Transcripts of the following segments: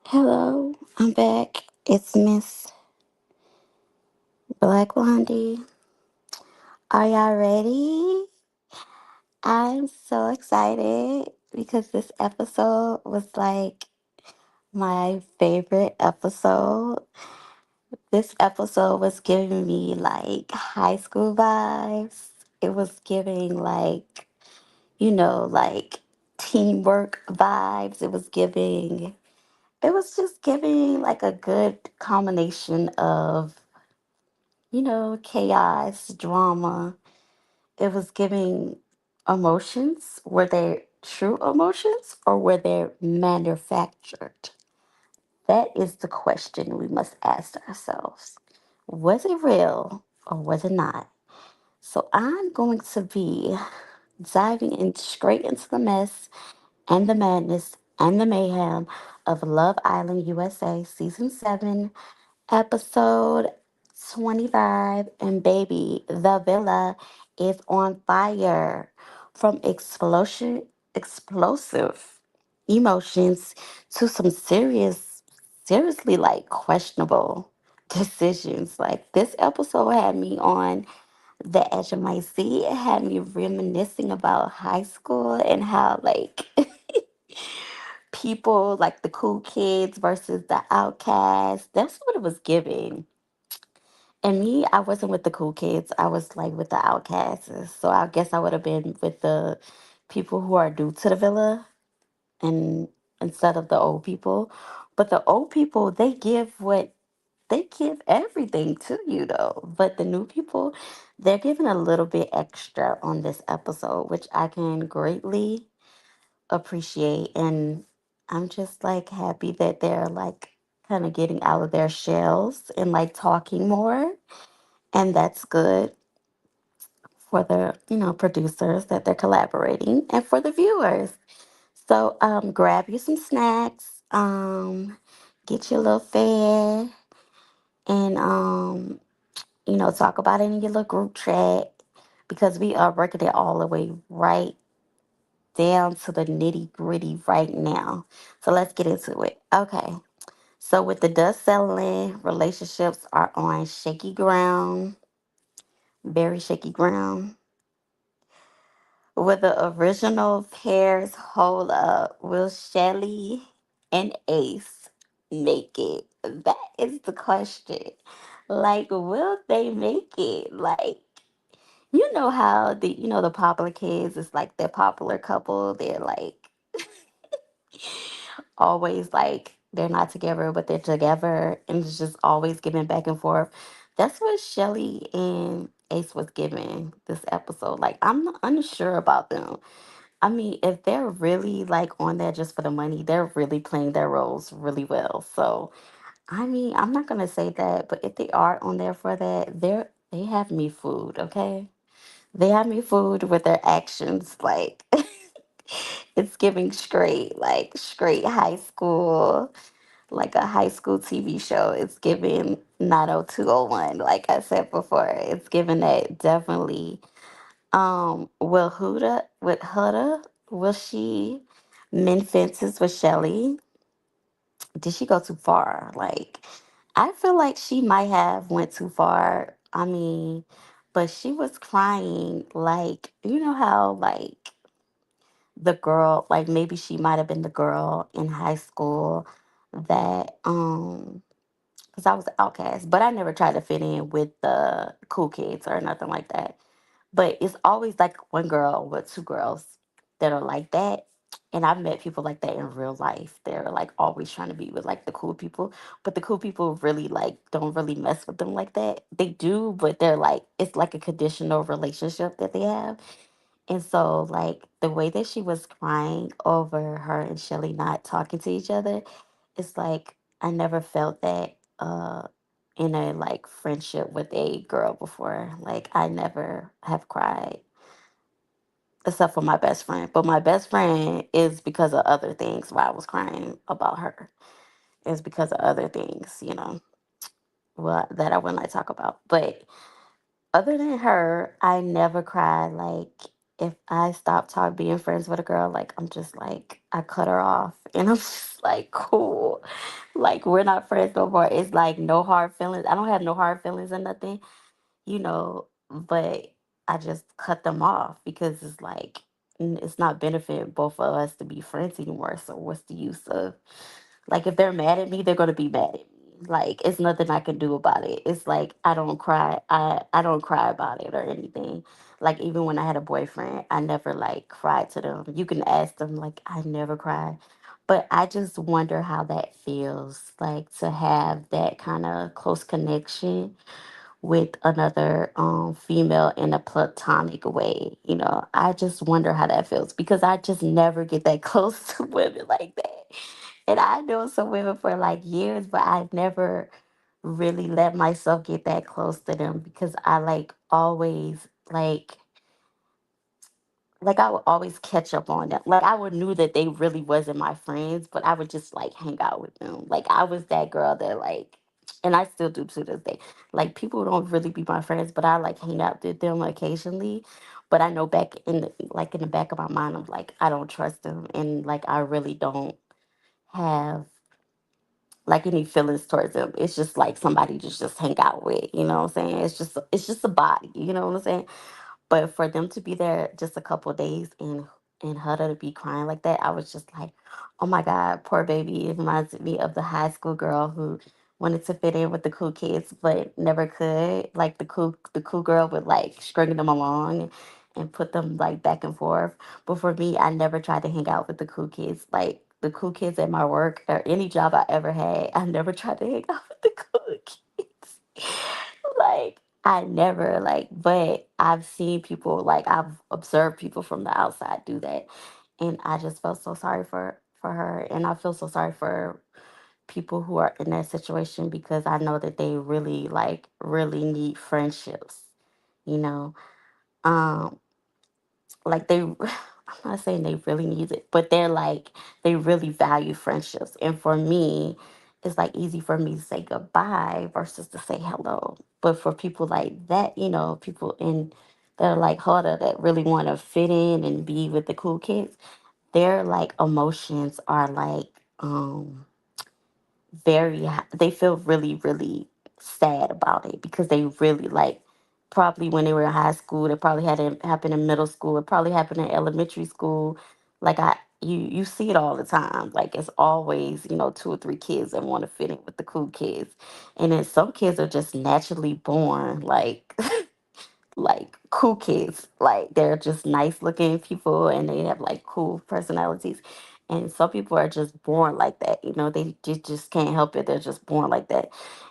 Hello, I'm back. It's Miss Black Blondie. Are y'all ready? I'm so excited because this episode was like my favorite episode. This episode was giving me like high school vibes. It was giving like teamwork vibes. It was just giving like a good combination of chaos, drama. It was giving emotions. Were they true emotions or were they manufactured? That is the question we must ask ourselves. Was it real or was it not? So I'm going to be diving in straight into the mess and the madness and the mayhem of Love Island USA Season 7 Episode 25, and baby, the villa is on fire. From explosive emotions to some seriously like questionable decisions. Like this episode had me on the edge of my seat. It had me reminiscing about high school and how like people like the cool kids versus the outcasts. That's what it was giving. And me, I wasn't with the cool kids. I was like with the outcasts. So I guess I would have been with the people who are new to the villa and instead of the old people. But the old people, they give everything to you though. But the new people, they're giving a little bit extra on this episode, which I can greatly appreciate. And I'm just like happy that they're like kind of getting out of their shells and like talking more, and that's good for the producers that they're collaborating and for the viewers. So grab you some snacks, get your little fare, and talk about it in your little group chat because we are working it all the way right down to the nitty gritty right now. So let's get into it. Okay. So with the dust settling, relationships are on shaky ground, very shaky ground. Will the original pairs hold up? Will Shelly and Ace make it? That is the question. Like, will they make it? Like, you know how the popular kids is like the popular couple. They're like always like they're not together, but they're together, and it's just always giving back and forth. That's what Shelly and Ace was giving this episode. Like, I'm not unsure about them. I mean, if they're really like on there just for the money, they're really playing their roles really well. So, I mean, I'm not gonna say that, but if they are on there for that, they have me food, okay? They have me food with their actions. Like it's giving straight high school, like a high school TV show. It's giving 90201, like I said before. It's giving that definitely. Will she mend fences with Shelly? Did she go too far? Like, I feel like she might have went too far. I mean, but she was crying like, you know how like the girl, like maybe she might have been the girl in high school that because I was an outcast, but I never tried to fit in with the cool kids or nothing like that. But it's always like one girl with two girls that are like that. And I've met people like that in real life. They're like always trying to be with like the cool people. But the cool people really like don't really mess with them like that. They do, but they're like it's like a conditional relationship that they have. And so like the way that she was crying over her and Shelly not talking to each other, it's like I never felt that in a like friendship with a girl before. Like I never have cried except for my best friend. But my best friend is because of other things why I was crying about her. It's because of other things, well, that I wouldn't like talk about. But other than her, I never cried. Like if I stop talking being friends with a girl, like I'm just like I cut her off and I'm just like cool. so like we're not friends no more. It's like no hard feelings. I don't have no hard feelings or nothing, but I just cut them off because it's like it's not benefiting both of us to be friends anymore. So what's the use of, like, if they're mad at me, they're gonna be mad at me. Like it's nothing I can do about it. It's like I don't cry about it or anything. Like even when I had a boyfriend, I never like cried to them. You can ask them, like I never cried. But I just wonder how that feels like to have that kind of close connection with another female in a platonic way. I just wonder how that feels because I just never get that close to women like that. And I know some women for like years, but I've never really let myself get that close to them because I like always like I would always catch up on them. Like I would knew that they really wasn't my friends, but I would just like hang out with them. Like I was that girl that like, and I still do to this day. Like people don't really be my friends, but I like hang out with them occasionally. But I know back in in the back of my mind, I'm like I don't trust them, and like I really don't have like any feelings towards them. It's just like somebody to just hang out with. You know what I'm saying? It's just a body. You know what I'm saying? But for them to be there just a couple of days and her to be crying like that, I was just like, oh my God, poor baby. It reminds me of the high school girl who wanted to fit in with the cool kids but never could. Like the cool girl would like string them along and put them like back and forth. But for me, I never tried to hang out with the cool kids. Like the cool kids at my work or any job I ever had, I never tried to hang out with the cool kids. Like I never but I've seen people, like I've observed people from the outside do that, and I just felt so sorry for her, and I feel so sorry for people who are in that situation because I know that they really really need friendships, you know. Um, like they I'm not saying they really need it, but they really value friendships. And for me, it's like easy for me to say goodbye versus to say hello. But for people like that, people in that are like harder that really want to fit in and be with the cool kids, their like emotions are like they feel really really sad about it because they really like probably when they were in high school, it probably had it happen in middle school, it probably happened in elementary school. Like you see it all the time. Like it's always, two or three kids that want to fit in with the cool kids. And then some kids are just naturally born like cool kids. Like they're just nice looking people and they have like cool personalities. And some people are just born like that. They just can't help it. They're just born like that.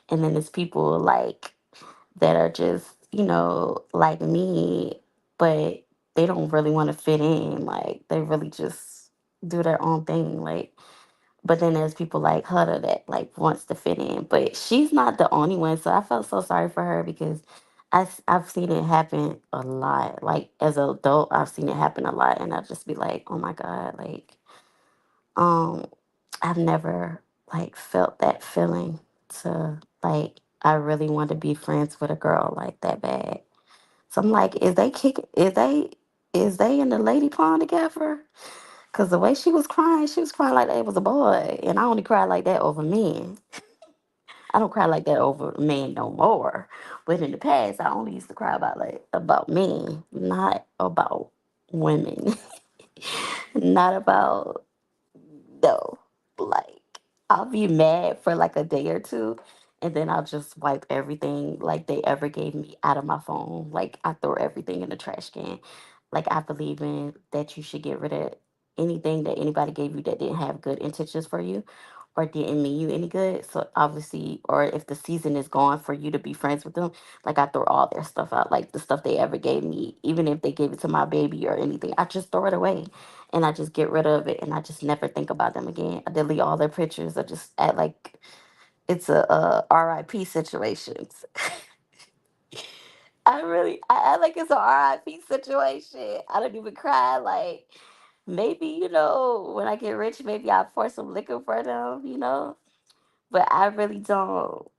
And then there's people like that are just, like me, but they don't really want to fit in. Like they really just do their own thing. But then there's people like Hutter that like wants to fit in, but she's not the only one. So I felt so sorry for her because I've seen it happen a lot. Like as an adult, I've seen it happen a lot, and I just be like, oh my God, like um, I've never like felt that feeling to like I really want to be friends with a girl like that bad. So I'm like, is they kicking? Is they in the lady pond together? Cause the way she was crying like that was a boy, and I only cry like that over men. I don't cry like that over men no more. But in the past, I only used to cry about men, not about women, not about no. Like I'll be mad for like a day or two, and then I'll just wipe everything like they ever gave me out of my phone. Like I throw everything in the trash can. Like I believe in that you should get rid of anything that anybody gave you that didn't have good intentions for you or didn't mean you any good. So obviously, or if the season is gone for you to be friends with them, like I throw all their stuff out, like the stuff they ever gave me, even if they gave it to my baby or anything, I just throw it away and I just get rid of it and I just never think about them again. I delete all their pictures. I just act like it's a RIP situations. I act like it's a RIP situation. I don't even cry. Like maybe, when I get rich, maybe I'll pour some liquor for them. But I really don't.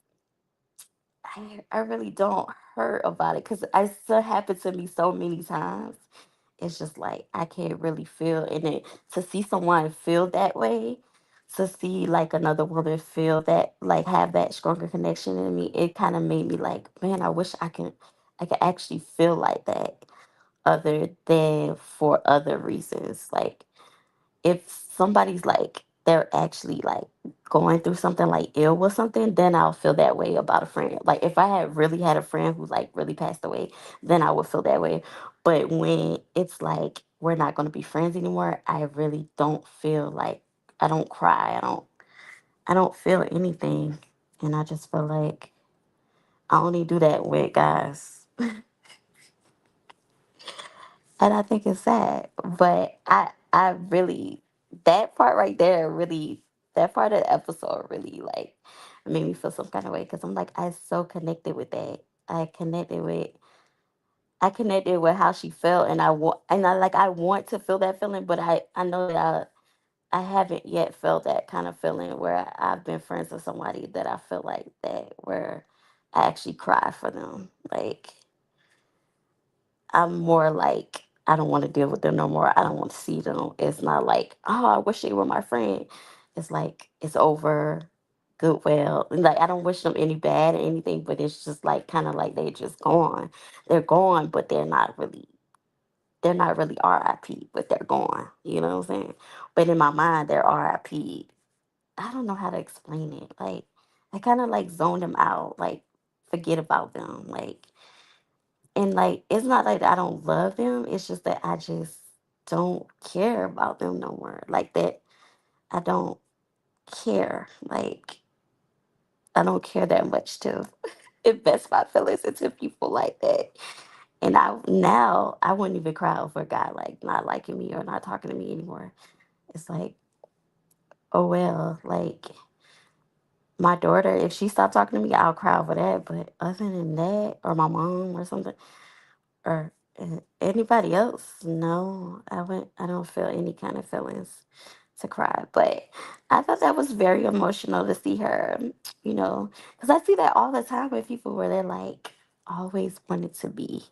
I really don't hurt about it because it still happened to me so many times. It's just like I can't really feel, and it to see someone feel that way. to see like another woman feel that, like have that stronger connection in me, it kind of made me like, man, I wish I could actually feel like that other than for other reasons. Like if somebody's like they're actually like going through something like ill with something, then I'll feel that way about a friend. Like if I had really had a friend who like really passed away, then I would feel that way. But when it's like we're not going to be friends anymore, I really don't feel like, I don't cry. I don't feel anything. And I just feel like I only do that with guys. And I think it's sad. But I really, that part right there really, that part of the episode really like made me feel some kind of way, because I'm like, I so connected with that. I connected with I connected with how she felt, and I want to feel that feeling, but I know that I haven't yet felt that kind of feeling where I've been friends with somebody that I feel like that, where I actually cry for them. Like I'm more like, I don't want to deal with them no more. I don't want to see them. It's not like, oh, I wish they were my friend. It's like it's over, goodwill. And like I don't wish them any bad or anything, but it's just like kind of like they just gone. They're gone, but they're not really RIP, but they're gone. You know what I'm saying? But in my mind, they're RIP. I don't know how to explain it. Like I kind of like zone them out, like forget about them, like, and like it's not like I don't love them. It's just that I just don't care about them no more. Like that, I don't care. Like I don't care that much to invest my feelings into people like that. And I now I wouldn't even cry over a guy like not liking me or not talking to me anymore. It's like, oh well, like my daughter, if she stopped talking to me, I'll cry over that. But other than that, or my mom or something, or anybody else, no, I don't feel any kind of feelings to cry. But I thought that was very emotional to see her, because I see that all the time with people where they're like always wanted to be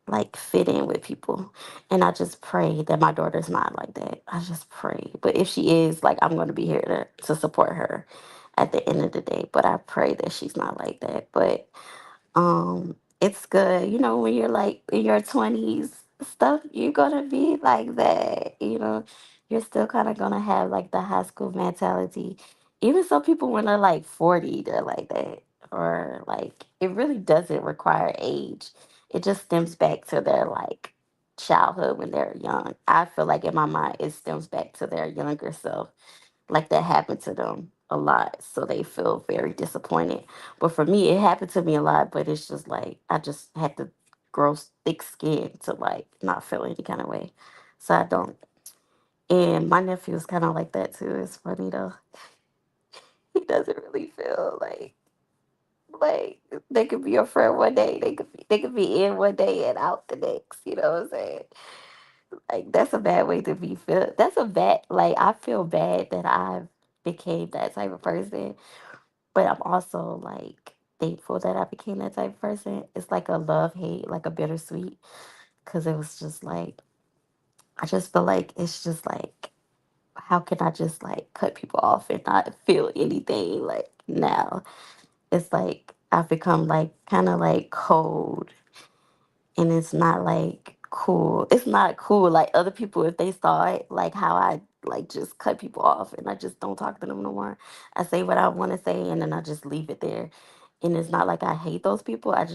like fit in with people. And I just pray that my daughter's not like that. I just pray. But if she is, like, I'm going to be here to support her at the end of the day. But I pray that she's not like that. But it's good, when you're like in your 20s, stuff, you're gonna be like that, you're still kind of gonna have like the high school mentality. Even some people when they're like 40, they're like that. Or like it really doesn't require age, it just stems back to their like childhood when they're young. I feel like in my mind it stems back to their younger self, like that happened to them a lot, so they feel very disappointed. But for me, it happened to me a lot, but it's just like I just had to grow thick skin to like not feel any kind of way, so I don't. And my nephew is kind of like that too. It's funny though. He doesn't really feel like they could be your friend one day, they could be in one day and out the next, you know what I'm saying? Like that's a bad way to be feel. That's a bad, like I feel bad that I became that type of person, but I'm also like thankful that I became that type of person. It's like a love hate, like a bittersweet, because it was just like I just feel like it's just like how can I just like cut people off and not feel anything like now? It's like I've become like kind of like cold, and it's not like cool. It's not cool. Like other people, if they saw it, like how I like just cut people off and I just don't talk to them no more. I say what I want to say and then I just leave it there. And it's not like I hate those people. I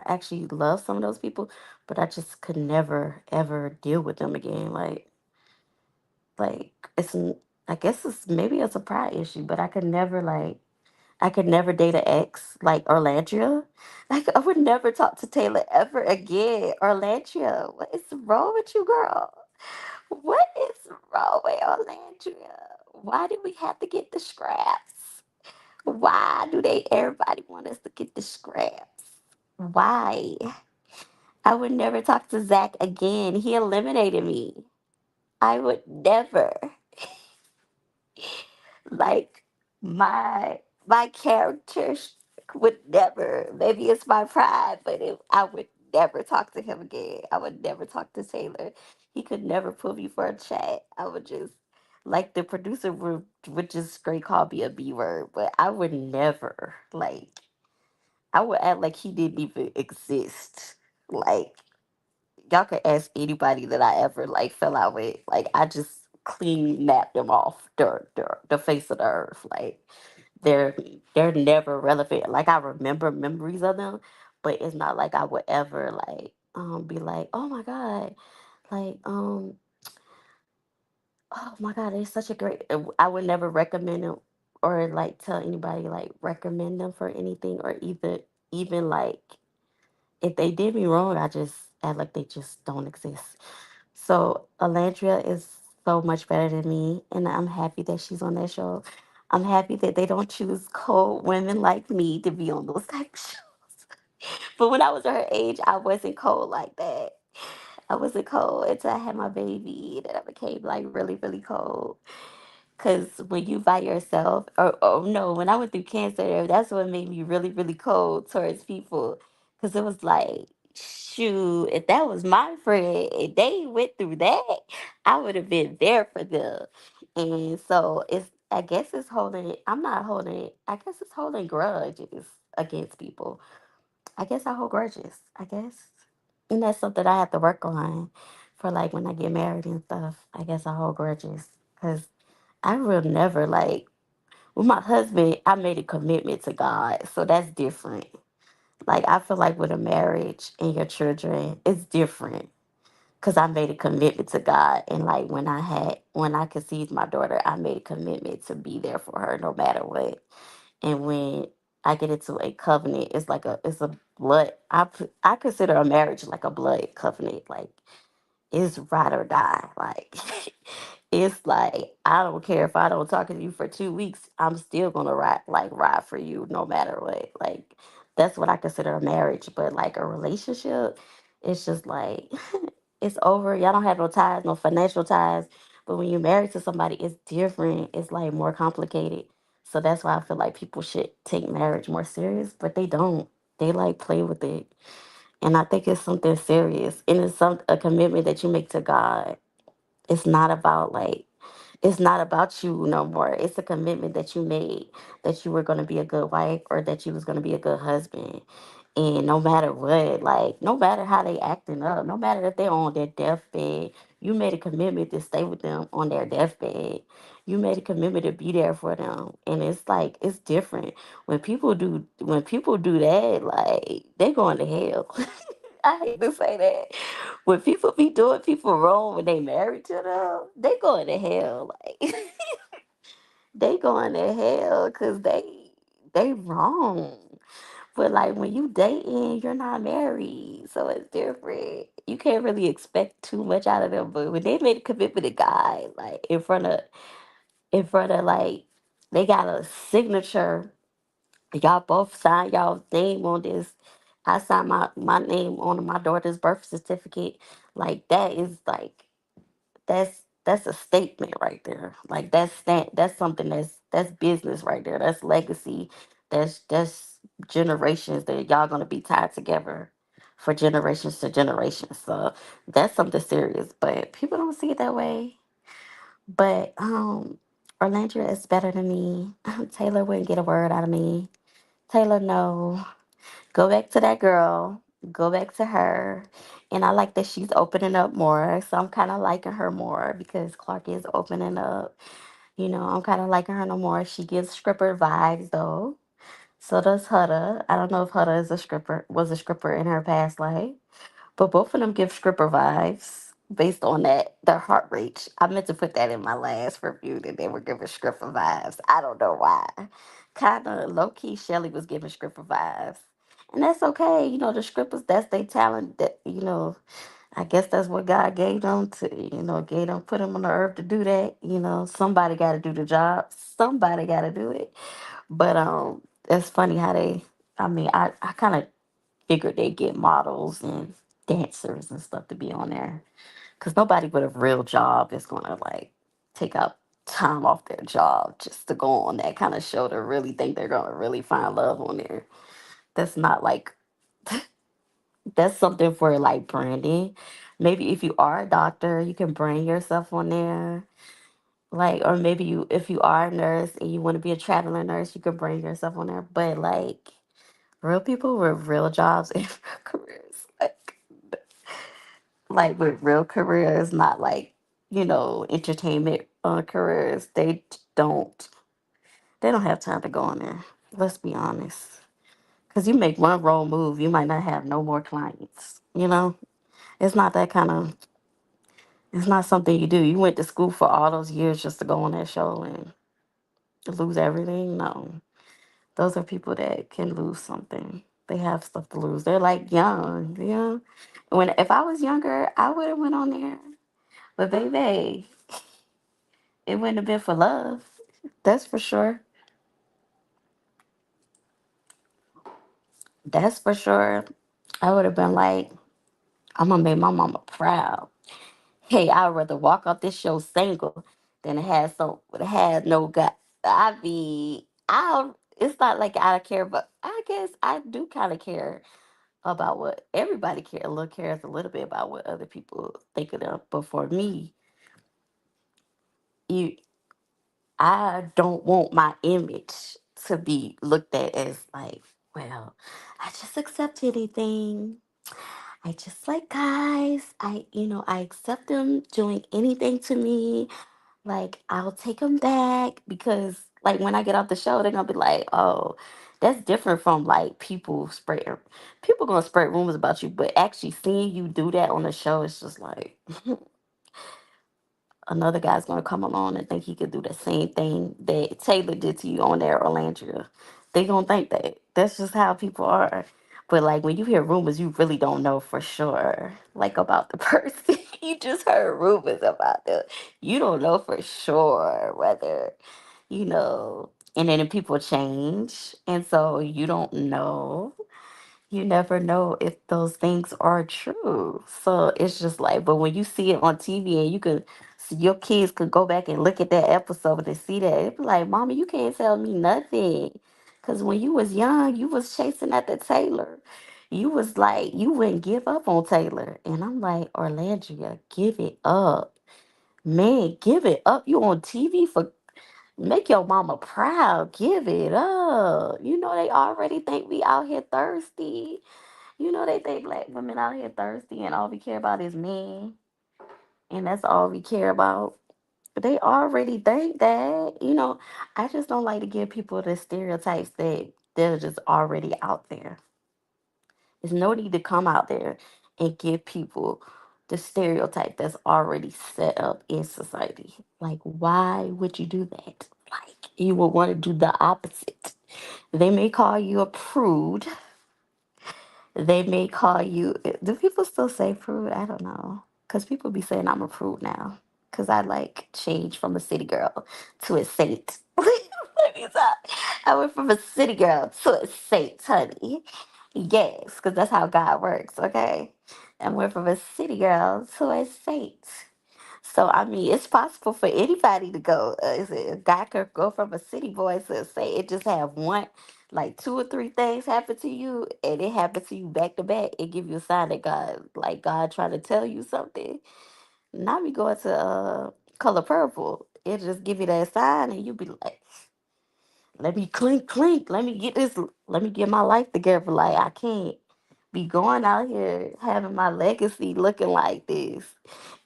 actually love some of those people, but I just could never ever deal with them again. Like I guess it's maybe it's a pride issue, but I could never date an ex like Orlandria. Like I would never talk to Taylor ever again. Orlandria, what is wrong with you, girl? What is wrong with Orlandria? Why do we have to get the scraps? Why do they everybody want us to get the scraps? Why? I would never talk to Zach again. He eliminated me. I would never. Like my characters would never, maybe it's my pride, but I would never talk to him again. I would never talk to Taylor. He could never pull me for a chat. I would just Like the producer would just straight call me a B word, but I would never like. I would act like he didn't even exist. Like y'all could ask anybody that I ever like fell out with. Like I just clean napped them off the face of the earth. Like they're they're never relevant. Like I remember memories of them, but it's not like I would ever like be like, oh my god, like oh my god, it's such a great. I would never recommend them or like tell anybody like recommend them for anything or even like if they did me wrong, I just act like they just don't exist. So Alandria is so much better than me, and I'm happy that she's on that show. I'm happy that they don't choose cold women like me to be on those type of shows. But when I was her age, I wasn't cold like that. I wasn't cold until I had my baby, and then I became like really, really cold. Cause when you by yourself, or oh no, when I went through cancer, that's what made me really, really cold towards people. Cause it was like, shoot, if that was my friend, if they went through that, I would have been there for them. And so I guess it's holding. I'm not holding it. I guess it's holding grudges against people. I guess I hold grudges. I guess, and that's something I have to work on for like when I get married and stuff. I guess I hold grudges because I will never like with my husband. I made a commitment to God, so that's different. Like I feel like with a marriage and your children, it's different because I made a commitment to God, and like when I conceived my daughter, I made a commitment to be there for her no matter what. And when I get into a covenant, it's a blood. I consider a marriage like a blood covenant. Like it's ride or die. Like it's like I don't care if I don't talk to you for 2 weeks, I'm still gonna ride for you no matter what. Like that's what I consider a marriage. But like a relationship, it's just like it's over. Y'all don't have no ties, no financial ties. But when you're married to somebody, it's different. It's like more complicated. So that's why I feel like people should take marriage more serious, but they don't. They like play with it. And I think it's something serious. And it's a commitment that you make to God. It's not about like it's not about you no more. It's a commitment that you made that you were going to be a good wife or that you was going to be a good husband. And no matter what, like no matter how they acting up, no matter if they're on their deathbed, you made a commitment to stay with them on their deathbed. You made a commitment to be there for them. And it's like it's different. When people do that, like they going to hell. I hate to say that. When people be doing people wrong when they married to them, they going to hell. Like they going to hell because they wrong. But like when you dating, you're not married, so it's different. You can't really expect too much out of them. But when they made a commitment to God, like in front of like they got a signature. Y'all both sign y'all name on this. I signed my name on my daughter's birth certificate. Like that is like that's a statement right there. Like that's something that's business right there. That's legacy. That's generations that y'all gonna be tied together for generations to generations. So that's something serious. But people don't see it that way. But Orlando is better than me. Taylor wouldn't get a word out of me. Taylor, no. Go back to that girl. Go back to her. And I like that she's opening up more. So I'm kind of liking her more because Clark is opening up. I'm kind of liking her no more. She gives stripper vibes though. So does Hutta. I don't know if Hutta was a stripper in her past life. But both of them give stripper vibes based on their heart rate. I meant to put that in my last review that they were giving stripper vibes. I don't know why. Kind of low key, Shelly was giving stripper vibes. And that's okay. The strippers, that's their talent. I guess that's what God gave them put them on the earth to do that. Somebody got to do the job. Somebody got to do it. But it's funny how I mean, I kind of figured they get models and dancers and stuff to be on there. Because nobody with a real job is going to like take out time off their job just to go on that kind of show to really think they're going to really find love on there. That's not like, that's something for like branding. Maybe if you are a doctor, you can brand yourself on there. Like, or maybe you, if you are a nurse and you want to be a traveling nurse, you could bring yourself on there. But like, real people with real jobs and real careers, like with real careers, not like, entertainment careers. Don't they don't have time to go on there. Let's be honest. Because you make one wrong move, you might not have no more clients. It's not that kind of. It's not something you do. You went to school for all those years just to go on that show and lose everything. No, those are people that can lose something. They have stuff to lose. They're like young, When if I was younger, I would have went on there. But baby, it wouldn't have been for love. That's for sure. That's for sure. I would have been like, I'm gonna make my mama proud. Hey, I'd rather walk off this show single than to have it had no guy. I be I. It's not like I care, but I guess I do kind of care about what everybody cares a little bit about what other people think of them. But for me, you I don't want my image to be looked at as like, well, I just accept anything. I just like guys. I accept them doing anything to me. Like, I'll take them back because, like, when I get off the show, they're gonna be like, "Oh, that's different from like People gonna spread rumors about you, but actually seeing you do that on the show, it's just like another guy's gonna come along and think he could do the same thing that Taylor did to you on there, Orlandria. They gonna think that. That's just how people are. But like when you hear rumors, you really don't know for sure, like about the person. You just heard rumors about them. You don't know for sure whether, and then people change, and so you don't know. You never know if those things are true. So it's just like, but when you see it on TV and you could, so your kids could go back and look at that episode and see that, it'd be like, Mama, you can't tell me nothing. Because when you was young, you was chasing after Taylor. You was like, you wouldn't give up on Taylor. And I'm like, Orlandria, give it up. Man, give it up. You on TV for make your mama proud. Give it up. They already think we out here thirsty. They think black women out here thirsty and all we care about is men. And that's all we care about. But they already think that. I just don't like to give people the stereotypes that they're just already out there. There's no need to come out there and give people the stereotype that's already set up in society. Like, why would you do that? Like, you would want to do the opposite. They may call you a prude. They may call you. Do people still say prude? I don't know. Because people be saying I'm a prude now. Because I like change from a city girl to a saint. Let me stop. I went from a city girl to a saint, honey. Yes, because that's how God works, okay? I went from a city girl to a saint. So I mean, it's possible for anybody to go. Is it a guy could go from a city boy to say it just have one, like two or three things happen to you, and it happened to you back to back. It give you a sign that God trying to tell you something. Not me going to color purple. It just give you that sign, and you be like, let me clink clink. Let me get this. Let me get my life together. Like I can't be going out here having my legacy looking like this.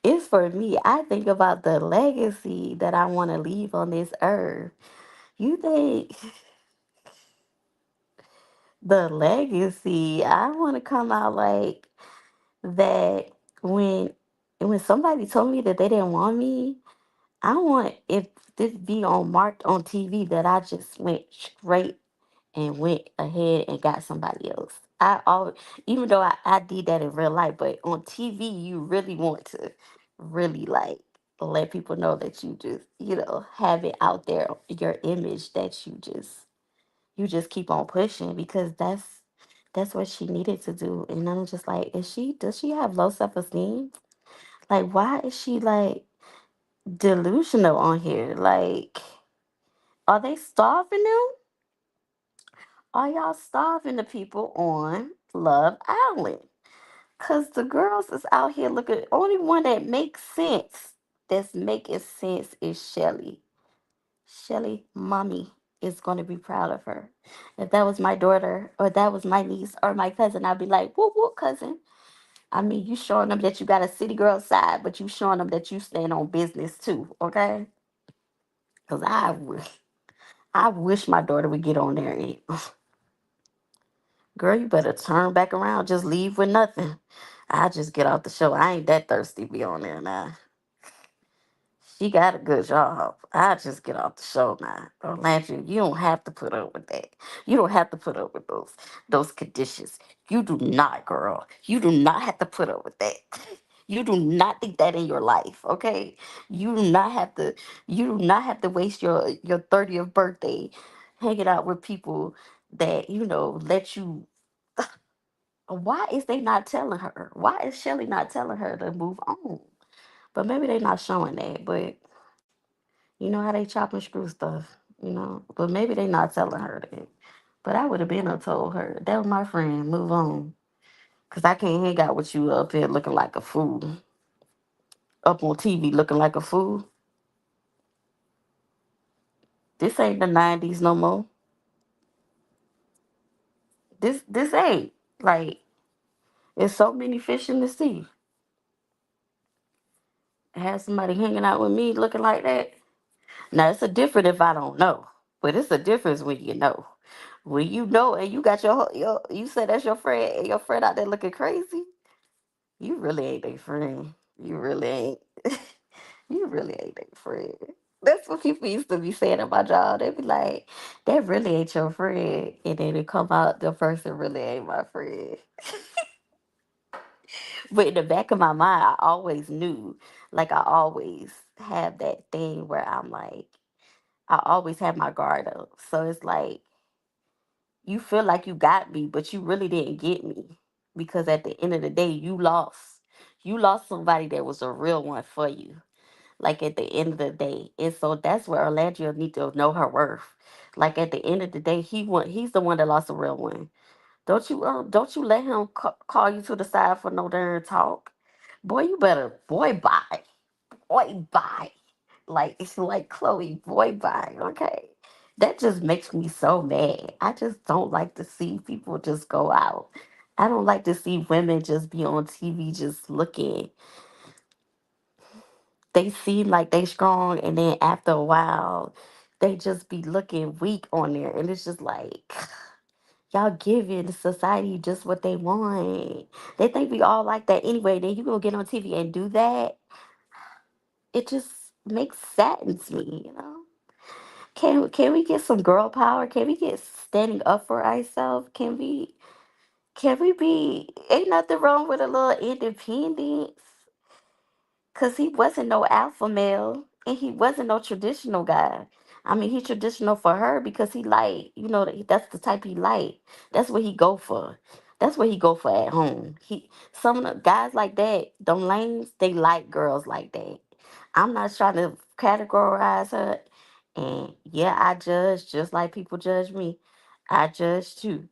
It's for me. I think about the legacy that I want to leave on this earth. You think the legacy? I want to come out like that when somebody told me that they didn't want me. I want if this be on marked on TV that I just went straight and went ahead and got somebody else. I always, even though I did that in real life, but on TV, you really want to really like let people know that you just, have it out there, your image that you just keep on pushing because that's what she needed to do. And I'm just like, does she have low self-esteem? Like, why is she like delusional on here? Like, are they starving them? Are y'all starving the people on Love Island? Cause the girls is out here looking only one that makes sense. that's making sense is Shelly. Shelly, mommy is going to be proud of her. If that was my daughter or that was my niece or my cousin, I'd be like, whoop, whoop, cousin. I mean, you showing them that you got a city girl side, but you showing them that you stand on business too, okay? Because I wish my daughter would get on there and, girl, you better turn back around, just leave with nothing. I just get off the show. I ain't that thirsty to be on there now. She got a good job. I just get off the show now. Orlando, you don't have to put up with that. You don't have to put up with those conditions. You do not, girl. You do not have to put up with that. You do not think that in your life, okay? You do not have to. You do not have to waste your 30th birthday hanging out with people that let you. Why is they not telling her? Why is Shelly not telling her to move on? But maybe they not showing that. But you know how they chop and screw stuff, But maybe they not telling her that. But I would have been and told her, that was my friend, move on. Because I can't hang out with you up here looking like a fool. Up on TV looking like a fool. This ain't the 90s no more. This ain't. Like, there's so many fish in the sea. Have somebody hanging out with me looking like that. Now, it's a difference if I don't know. But it's a difference when you know. When you know and you got you said that's your friend and your friend out there looking crazy. You really ain't their friend. You really ain't. You really ain't their friend. That's what people used to be saying at my job. They be like, that really ain't your friend. And then it come out the person really ain't my friend. But in the back of my mind, I always knew, like I always have that thing where I'm like, I always have my guard up. So it's like, you feel like you got me, but you really didn't get me. Because at the end of the day, you lost. You lost somebody that was a real one for you. Like at the end of the day. And so that's where Orlando need to know her worth. Like at the end of the day, he's the one that lost a real one. Don't you let him call you to the side for no darn talk. Boy, you better boy bye. Like it's like Chloe, boy bye, okay? That just makes me so mad. I just don't like to see people just go out. I don't like to see women just be on TV just looking. They seem like they strong and then after a while they just be looking weak on there and it's just like y'all giving society just what they want. They think we all like that anyway. Then you gonna get on TV and do that. It just makes saddens me. Can we get some girl power? Can we get standing up for ourselves? Can we be ain't nothing wrong with a little independence? Cause he wasn't no alpha male and he wasn't no traditional guy. I mean, he traditional for her because he like, that's the type he like. That's what he go for. That's what he go for at home. Some of the guys like that, them lanes, they like girls like that. I'm not trying to categorize her. And yeah, I judge just like people judge me. I judge too.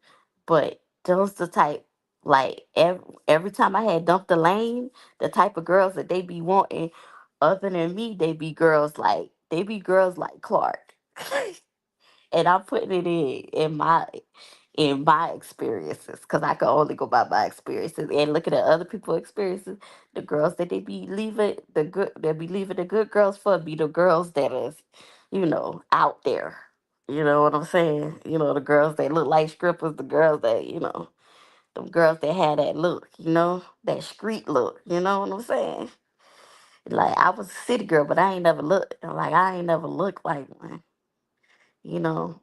But those the type like every time I had dumped the lane, the type of girls that they be wanting other than me, they be girls like Clark. And I'm putting it in my experiences because I can only go by my experiences and looking at other people's experiences. The girls that they be leaving the good girls for be the girls that is, out there. You know what I'm saying? The girls that look like strippers, the girls that them girls that had that look, that street look. You know what I'm saying? Like I was a city girl, but I ain't never looked like one. You know,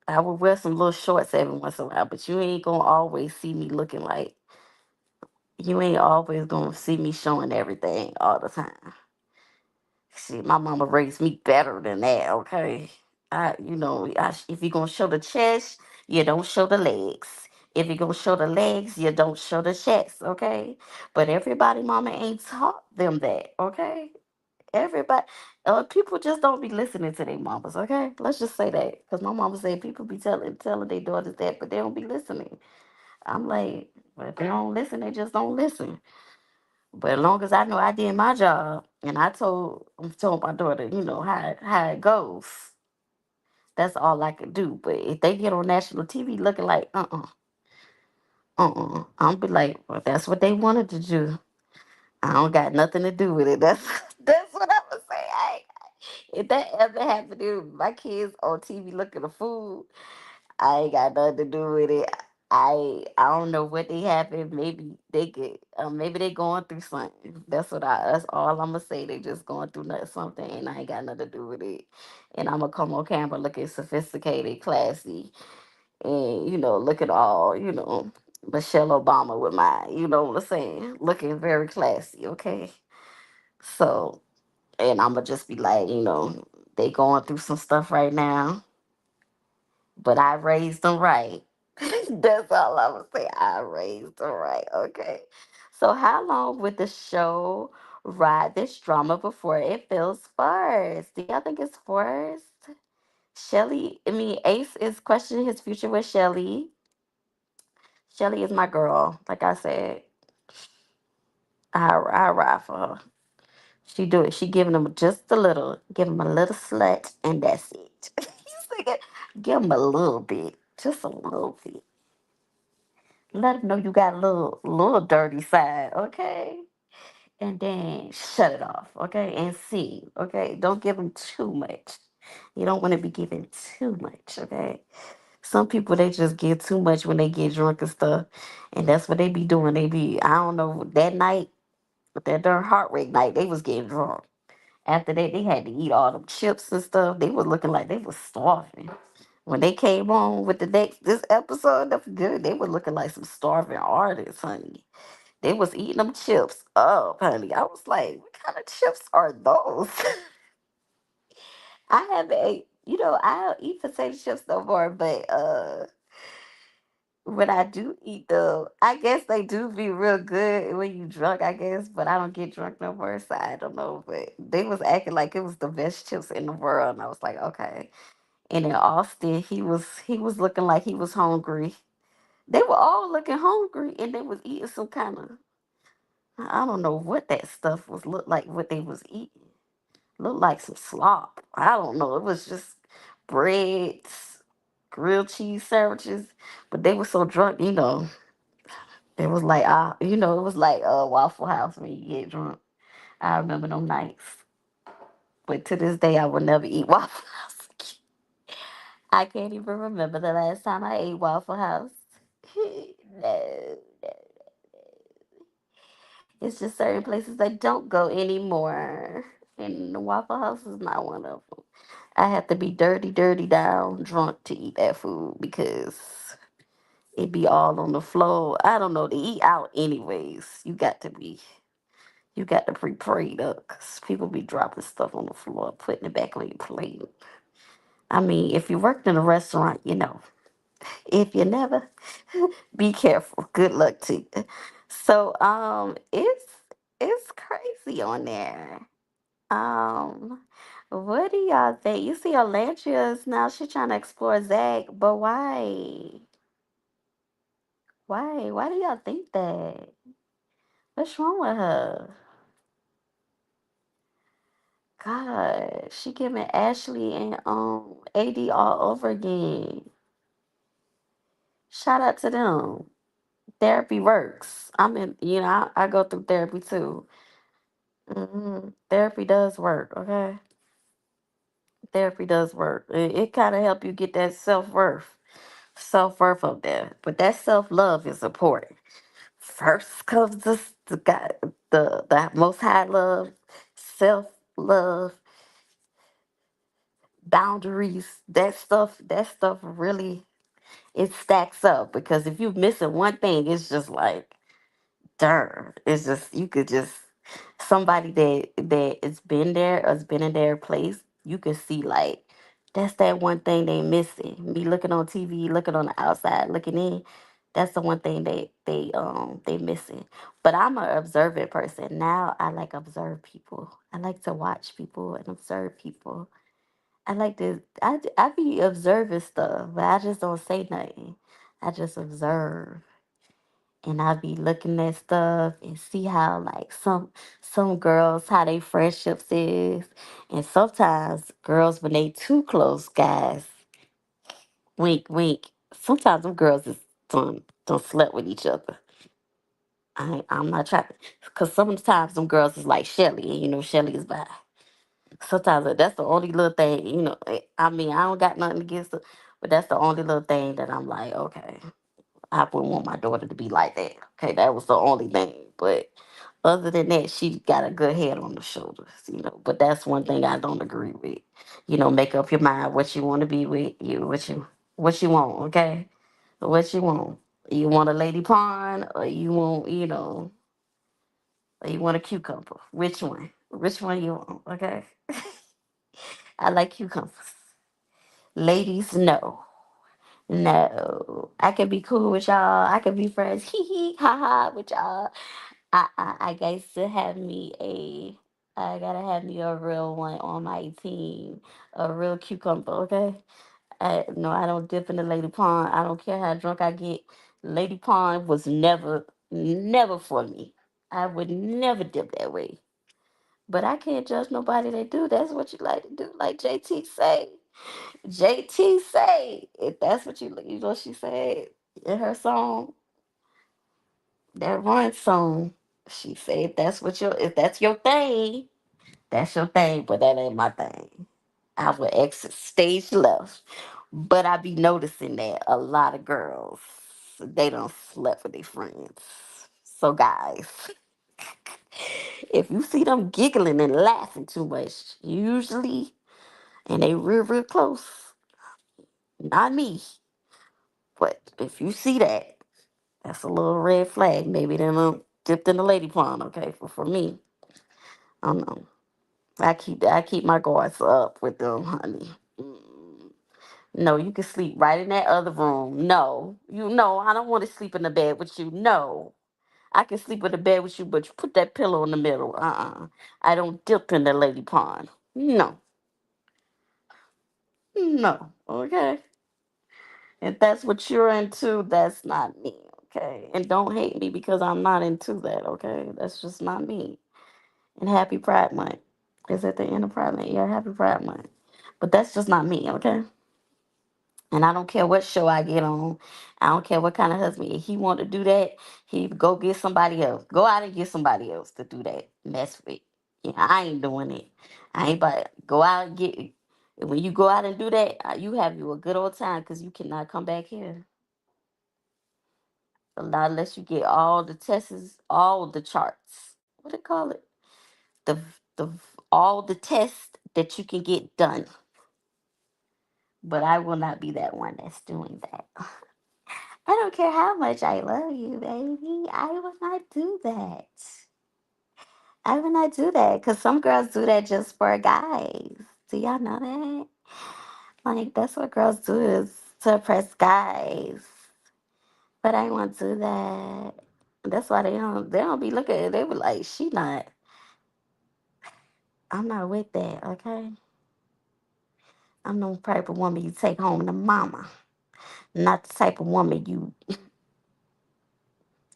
I would wear some little shorts every once in a while, but you ain't gonna always see me looking like you ain't always gonna see me showing everything all the time. See, my mama raised me better than that, okay? If you're gonna show the chest, you don't show the legs. If you're gonna show the legs, you don't show the chest, okay? But everybody, mama ain't taught them that, okay? Everybody, people just don't be listening to their mamas, okay? Let's just say that. Because my mama said people be telling their daughters that, but they don't be listening. I'm like, well, if they don't listen, they just don't listen. But as long as I know I did my job, And I told my daughter, how it goes. That's all I could do. But if they get on national TV looking like I'll be like, well, that's what they wanted to do. I don't got nothing to do with it. That's that's what I would say. If that ever happened to my kids on TV looking at food, I ain't got nothing to do with it. I don't know what they having. Maybe they going through something. That's all I'm gonna say. They just going through something, and I ain't got nothing to do with it. And I'm gonna come on camera looking sophisticated, classy, and looking all Michelle Obama with my, what I'm saying, looking very classy. Okay, so and I'm gonna just be like, they going through some stuff right now, but I raised them right. That's all I'm gonna say. I raised them right. Okay. So how long would the show ride this drama before it feels forced? Do y'all think it's forced? Ace is questioning his future with Shelly. Shelly is my girl. Like I said, I ride for her. She do it. She giving him just a little, give him a little slut, and that's it. You see it? Give him a little bit, just a little bit. Let him know you got a little dirty side, okay? And then shut it off, okay? And see, okay? Don't give him too much. You don't want to be giving too much, okay? Some people they just give too much when they get drunk and stuff, and that's what they be doing. They be, I don't know, that night, that during heart rate night, they was getting drunk. After that, they had to eat all them chips and stuff. They was looking like they was starving. When they came on with this episode, that was good. They were looking like some starving artists, honey. They was eating them chips up, honey. I was like, what kind of chips are those? I haven't ate, I don't eat potato chips no more, but when I do eat them, I guess they do be real good when you drunk, I guess, but I don't get drunk no more, so I don't know. But they was acting like it was the best chips in the world, and I was like, okay. And in Austin, he was looking like he was hungry. They were all looking hungry, and they was eating some kind of, I don't know what that stuff was look like. What they was eating looked like some slop. I don't know. It was just breads, grilled cheese sandwiches, but they were so drunk, It was like it was like Waffle House when you get drunk. I remember them nights. But to this day I will never eat Waffle House again. I can't even remember the last time I ate Waffle House. No, no. It's just certain places I don't go anymore. And the Waffle House is not one of them. I have to be dirty, dirty down, drunk to eat that food because it be all on the floor. I don't know, to eat out anyways. You got to pre-prayed up because people be dropping stuff on the floor, putting it back on your plate. I mean, if you worked in a restaurant, you know. If you never, be careful. Good luck to you. So, it's crazy on there. Um, what do y'all think? You see, Alantria now she trying to explore Zach, but why? Why? Why do y'all think that? What's wrong with her? God, she giving Ashley and AD all over again. Shout out to them. Therapy works. I go through therapy too. Therapy does work. Okay, therapy does work. It kind of help you get that self worth up there. But that self love is important. First comes the God, the most high love, self love, boundaries. That stuff really it stacks up because if you're missing one thing, it's just like darn. It's just you could just somebody that has been there or has been in their place, you could see like that's that one thing they missing. Me looking on TV, looking on the outside, looking in, that's the one thing they missing. But I'm an observant person. Now I like observe people. I like to watch people and observe people. I be observing stuff, but I just don't say nothing. I just observe. and I be looking at stuff and see how like some girls how they friendships is, and sometimes girls when they too close, guys, wink wink. Sometimes them girls is don't slept with each other. I'm not trying, cause sometimes them girls is like Shelly, and you know Shelly is bi. Sometimes that's the only little thing, you know. I mean, I don't got nothing against it, but that's the only little thing that I'm like, okay. I wouldn't want my daughter to be like that. Okay, that was the only thing. But other than that, she got a good head on the shoulders, you know. But that's one thing I don't agree with. You know, make up your mind what you want to be with, what you want, okay? What you want. You want a lady pond or you want, you know, or you want a cucumber. Which one? Which one you want, okay? I like cucumbers. Ladies, no. No, I can be cool with y'all. I can be friends, hee hee, ha ha, with y'all. I guess to have me a, I gotta have me a real one on my team, a real cucumber. Okay, no, I don't dip in the lady pond. I don't care how drunk I get. Lady pond was never for me. I would never dip that way. But I can't judge nobody that do. That's what you like to do, like JT say. JT say, if that's what you know, she said in her song, that Run song. She said, if that's your thing, that's your thing, but that ain't my thing. I would exit stage left. But I be noticing that a lot of girls, they don't slept with their friends. So guys, if you see them giggling and laughing too much, usually, and they real close, not me. But if you see that, that's a little red flag. Maybe they don't dipped in the lady pond. Okay, for me, I don't know. I keep my guards up with them, honey. No, you can sleep right in that other room. No, you know I don't want to sleep in the bed with you. No, I can sleep in the bed with you, but you put that pillow in the middle. I don't dip in the lady pond. No, no. Okay, if that's what you're into, that's not me. Okay, and don't hate me because I'm not into that. Okay, that's just not me. And happy Pride Month. Is at the end of Pride Month. Yeah, happy Pride Month. But that's just not me, okay? And I don't care what show I get on. I don't care what kind of husband. If he want to do that, he go get somebody else. Go out and get somebody else to do that. Mess with. Yeah, I ain't doing it. I ain't but go out and get. When you go out and do that, you have you a good old time because you cannot come back here. Not unless you get all the tests, all the charts. What do they call it? The the all the tests that you can get done. But I will not be that one that's doing that. I don't care how much I love you, baby. I will not do that. I will not do that because some girls do that just for guys. Do y'all know that? Like that's what girls do is to impress guys. But I won't do that. That's why they don't be looking. They be like, she not. I'm not with that. Okay. I'm the type of woman you take home to mama, not the type of woman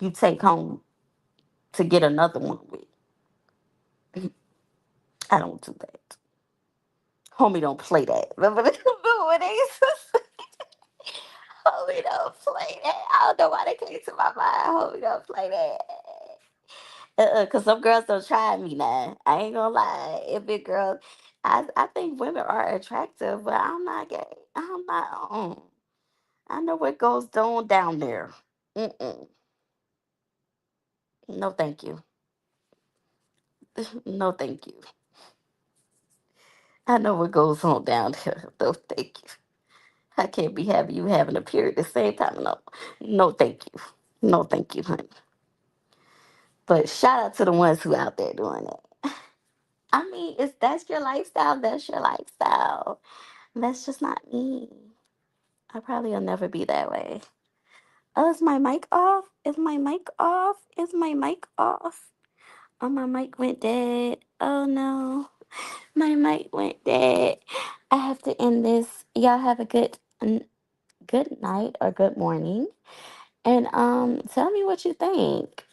you take home to get another one with. I don't do that. Homie don't play that. Remember when they used to say, homie don't play that? I don't know why they came to my mind. Homie don't play that. Cause some girls don't try me now. I ain't gonna lie. If big girls, I think women are attractive, but I'm not gay. I'm not. I know what goes on down there. Mm-mm. No, thank you. No, thank you. I know what goes on down there. No, thank you. I can't be having you having a period at the same time. No, no, thank you. No, thank you, honey. But shout out to the ones who out there doing it. I mean, if that's your lifestyle, that's your lifestyle. That's just not me. I probably will never be that way. Oh, is my mic off? Is my mic off? Is my mic off? Oh, my mic went dead. Oh no, my mic went dead. I have to end this. Y'all have a good night or good morning. And tell me what you think.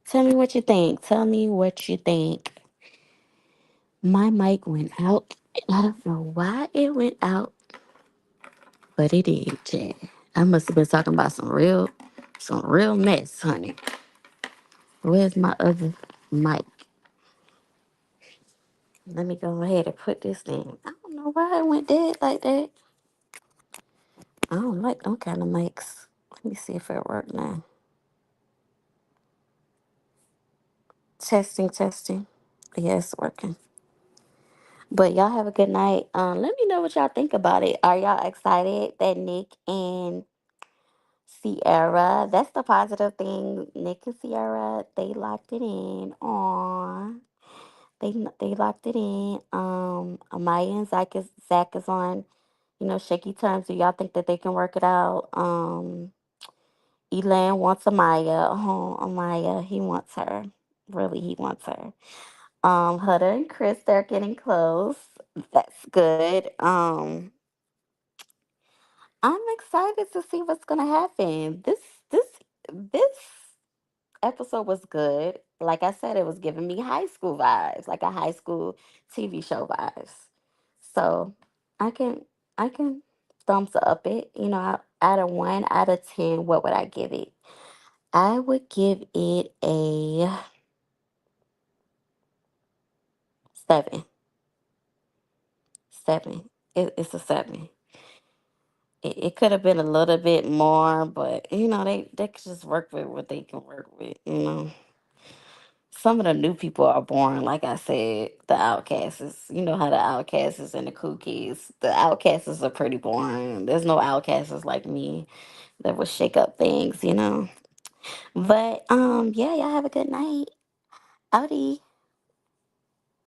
Tell me what you think. Tell me what you think. My mic went out. I don't know why it went out, but it did, Jen. I must have been talking about some real mess, honey. Where's my other mic? Let me go ahead and put this in. I don't know why it went dead like that. I don't like them kind of mics. Let me see if it worked now. Testing, testing. Yeah, it's working. But y'all have a good night. Let me know what y'all think about it. Are y'all excited that Nick and Sierra? That's the positive thing. Nick and Sierra, they locked it in. On they locked it in. Amaya and Zach is on, shaky terms. Do y'all think that they can work it out? Elan wants Amaya. Oh, Amaya, he wants her. Really, he wants her. Huda and Chris, they're getting close. That's good. I'm excited to see what's gonna happen. This this episode was good. Like I said, it was giving me high school vibes, like a high school TV show vibes. So I can I can thumbs up it. Out of 1 out of 10, what would I give it? I would give it a 7. 7. It's a 7. It could have been a little bit more, but they could just work with what they can work with. Some of the new people are boring. Like I said, the outcasts. You know how the outcasts and the cool kids. The outcasts are pretty boring. There's no outcasts like me that will shake up things. But yeah, y'all have a good night. Outie.